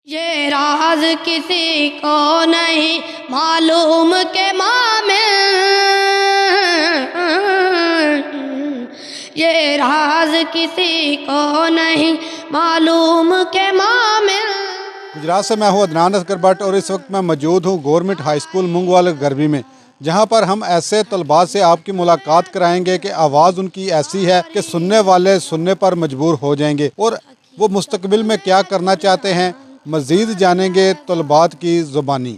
یہ راز کسی کو نہیں معلوم کہ مامل، یہ راز کسی کو نہیں معلوم کہ مامل۔ گجرات سے میں ہوں عدنان اصغر بٹ اور اس وقت میں موجود ہوں گورنمنٹ ہائی اسکول منگوال غربی میں، جہاں پر ہم ایسے طلباء سے آپ کی ملاقات کرائیں گے کہ آواز ان کی ایسی ہے کہ سننے والے سننے پر مجبور ہو جائیں گے، اور وہ مستقبل میں کیا کرنا چاہتے ہیں مزید جانیں گے طلباء کی زبانی۔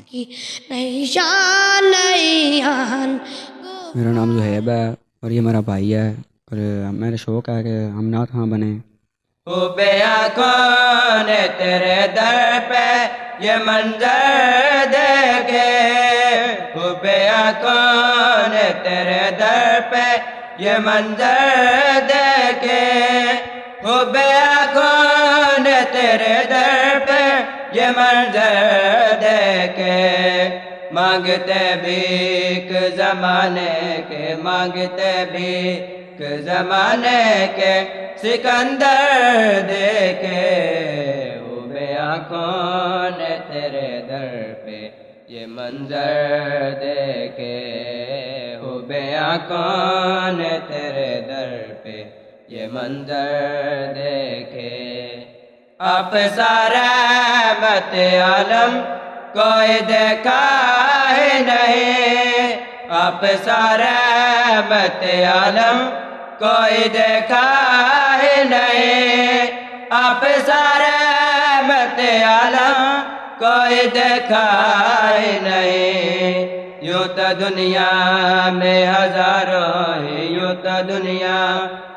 میرا نام زہیب ہے اور یہ میرا بھائی ہے، اور میرا شوق ہے کہ ہم نعت خواں بنیں۔ بیا کون تیرے در پہ یہ منظر دیکھے، بیا کون تیرے در پہ یہ منظر دیکھے، بیا کون تیرے در پہ یہ منظر دیکھے، مانگتے بھیک زمانے کے، مانگتے بھیک زمانے کے، سکندر دیکھے، وہ بیا کون تیرے در پہ یہ منظر دیکھے، وہ بیا کون تیرے در پہ یہ منظر دیکھے۔ آپ سارا رحمت عالم کوئی دیکھا ہے نہیں، آپ سارا رحمت عالم کوئی دیکھا ہے نہیں، آپ سارا رحمت عالم کوئی دیکھا ہے نہیں، یوں تو دنیا میں ہزاروں ہیں، یوں تو دنیا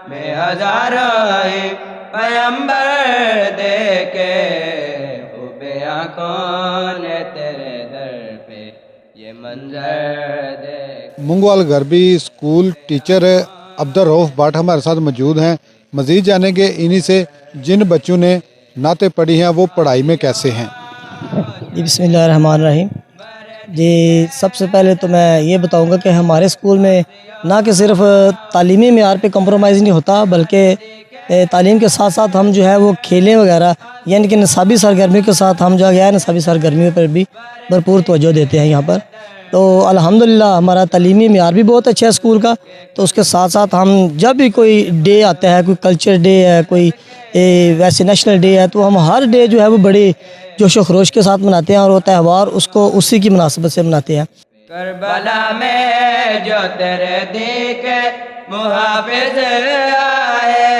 میں ہزاروں ہیں پیغمبر دیکھے، وہ بیا کون تیرے در پہ یہ منظر دیکھے۔ منگوال غربی اسکول ٹیچر عبدالرؤف بٹ ہمارے ساتھ موجود ہیں، مزید جانیں گے انہی سے جن بچوں نے نعتیں پڑھی ہیں وہ پڑھائی میں کیسے ہیں۔ جی بسم اللہ الرحمن الرحیم۔ جی سب سے پہلے تو میں یہ بتاؤں گا کہ ہمارے اسکول میں نہ کہ صرف تعلیمی معیار پہ کمپرومائز نہیں ہوتا، بلکہ تعلیم کے ساتھ ساتھ ہم جو ہے وہ کھیلیں وغیرہ یعنی کہ نصابی سرگرمیوں کے ساتھ ہم جو ہے نصابی سرگرمیوں پر بھی بھرپور توجہ دیتے ہیں یہاں پر۔ تو الحمدللہ ہمارا تعلیمی معیار بھی بہت اچھا ہے اسکول کا، تو اس کے ساتھ ساتھ ہم جب بھی کوئی ڈے آتا ہے، کوئی کلچر ڈے ہے، کوئی ویسے نیشنل ڈے ہے، تو ہم ہر ڈے جو ہے وہ بڑے جوش و خروش کے ساتھ مناتے ہیں، اور وہ تہوار اس کو اسی کی مناسبت سے مناتے ہیں۔ کربلا میں جو تیرے دین کے محافظ آئے،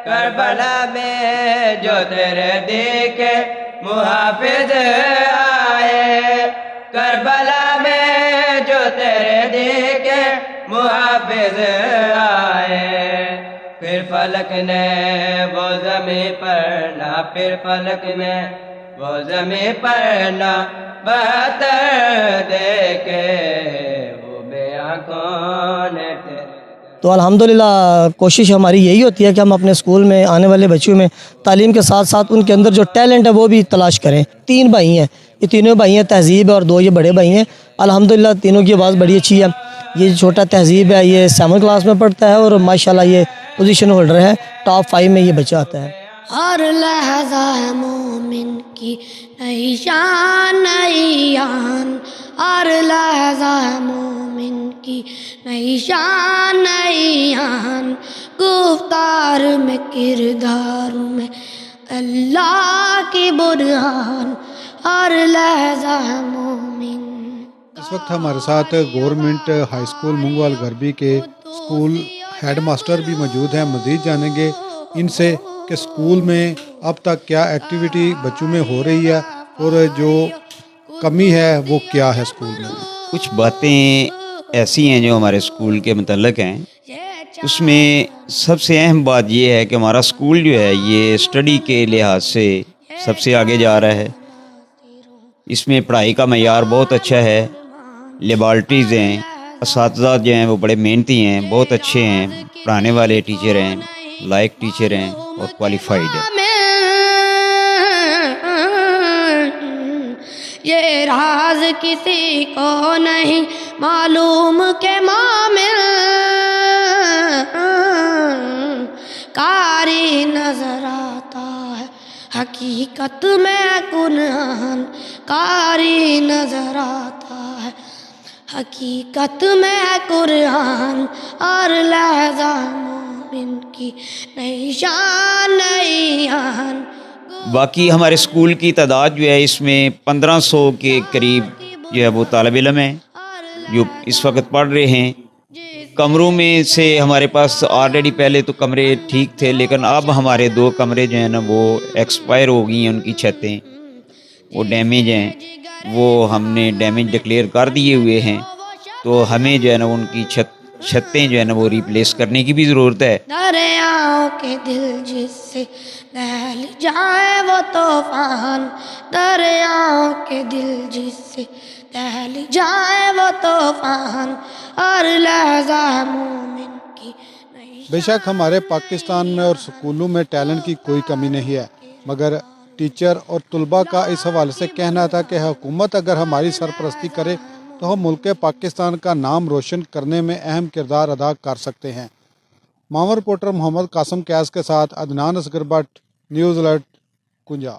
کربلا میں جو تیرے دین کے محافظ آئے، کربلا میں جو تیرے دین کے محافظ آئے، پھر فلک نے وہ زمین پر نہ، پھر فلک میں وہ زمین پر نہ بہتر دیکھے، وہ بیا کون تیرے۔ تو الحمدللہ کوشش ہماری یہی ہوتی ہے کہ ہم اپنے اسکول میں آنے والے بچوں میں تعلیم کے ساتھ ساتھ ان کے اندر جو ٹیلنٹ ہے وہ بھی تلاش کریں۔ 3 بھائی ہیں، یہ تینوں بھائی ہیں، تہذیب ہے اور 2 یہ بڑے بھائی ہیں۔ الحمدللہ تینوں کی آواز بڑی اچھی ہے۔ یہ چھوٹا تہذیب ہے، یہ 7 کلاس میں پڑھتا ہے اور ماشاءاللہ یہ پوزیشن ہولڈر ہے، ٹاپ 5 میں یہ بچہ آتا ہے۔ ہر لحظہ مومن کی نئی شان نئی آن، ہر لحظہ مومن کی نئی شان نئی آن، گفتار میں کردار میں اللہ کی برہان، ہر لحظہ مومن۔ اس وقت ہمارے ساتھ گورنمنٹ ہائی اسکول منگوال غربی کے اسکول ہیڈ ماسٹر بھی موجود ہیں، مزید جانیں گے ان سے کہ اسکول میں اب تک کیا ایکٹیویٹی بچوں میں ہو رہی ہے اور جو کمی ہے وہ کیا ہے اسکول میں۔ کچھ باتیں ایسی ہیں جو ہمارے اسکول کے متعلق ہیں، اس میں سب سے اہم بات یہ ہے کہ ہمارا اسکول جو ہے یہ اسٹڈی کے لحاظ سے سب سے آگے جا رہا ہے۔ اس میں پڑھائی کا معیار بہت اچھا ہے، لیبارٹریز ہیں، اساتذہ جو ہیں وہ بڑے محنتی ہیں، بہت اچھے ہیں، پڑھانے والے ٹیچر ہیں، لائق ٹیچر ہیں اور کوالیفائڈ ہیں۔ یہ راز کسی کو نہیں معلوم کہ مامل، کاری نظر آتا ہے حقیقت حقیقت میں کنعان کاری نظر آتا ہے، حقیقت میں قرآن اور لہذا مومن کی نئی شان نئی آن۔ باقی ہمارے اسکول کی تعداد جو ہے اس میں 1500 کے قریب جو ہے وہ طالب علم ہیں جو اس وقت پڑھ رہے ہیں۔ کمروں میں سے ہمارے پاس آلریڈی پہلے تو کمرے ٹھیک تھے، لیکن اب ہمارے 2 کمرے جو ہیں نا وہ ایکسپائر ہو گئی ہیں، ان کی چھتیں وہ ڈیمیج ہیں، وہ ہم نے ڈیمیج ڈکلیئر کر دیے ہوئے ہیں، تو ہمیں جو ہے نا ان کی چھتیں جو ہے نا وہ ریپلیس کرنے کی بھی ضرورت ہے۔ دریاؤں کے دل جس سے دہل جائے وہ طوفان، دریاؤں کے دل جس سے دہل جائے وہ طوفان، اور لہذا مومن کی نئی۔ بے شک ہمارے پاکستان میں اور سکولوں میں ٹیلنٹ کی کوئی کمی نہیں ہے، مگر ٹیچر اور طلباء کا اس حوالے سے کہنا تھا کہ حکومت اگر ہماری سرپرستی کرے تو ہم ملک پاکستان کا نام روشن کرنے میں اہم کردار ادا کر سکتے ہیں۔ معاون رپورٹر محمد قاسم قیس کے ساتھ عدنان اصغر بٹ، نیوز الرٹ، کنجا۔